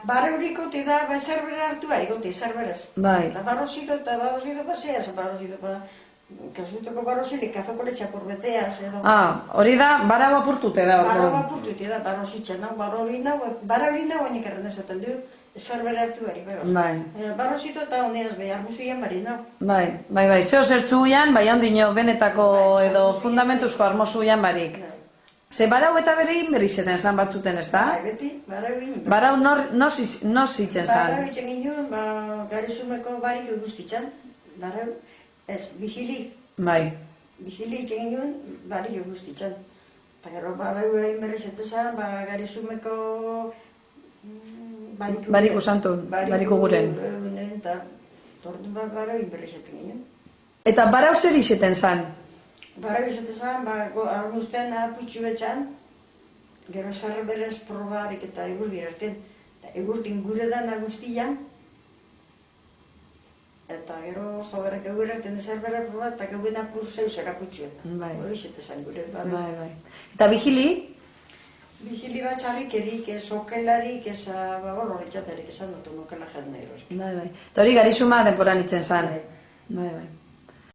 Barreuriko te da, zerbera hartu harikote, zerberaz. Bai. Eta barrozito paseaz, barrozito kasutoko barrozile, kafeko letxapur beteaz, edo. Hori da, barau apurtute da. Barau apurtute da, barrozitxan, barrauri nago hainik erren ezaten du, zerbera hartu hari, beraz. Bai. Barrozito eta honeaz behar musuian bari nago. Bai, zeo zertzu uian, bai ondino benetako edo fundamentuzko armozu uian barik. Ze barau eta bere inberrizeten zan batzuten, ez da? Bai, beti, barau egin. Barau nor zitzen zan? Barau egin ginen, garizumeko barik guztitzen. Barau, ez, bihili. Bai. Bihili egin ginen, barik guztitzen. Eta gero, barau egin berrizeten zan, garizumeko barik usantun, barik uguren. Eta tortu barau egin berrizeten ginen. Eta barau zer izeten zan? Barau izate zan, argusten aputxu betxan, gero zarra berez probarik eta egur dirarten. Egurtin gure da naguztian, eta gero zoberrak egur erten ezer berra proba, eta geuen apur zeusek aputxuen. Hori izate zan gure. Bai. Eta bihili? Bihili bat txarrikerik, ez okelarik, ez horretxaterik, esan dut nukela jat nahi hori. Bai. Eta hori garizuma denporan itzen zan? Bai.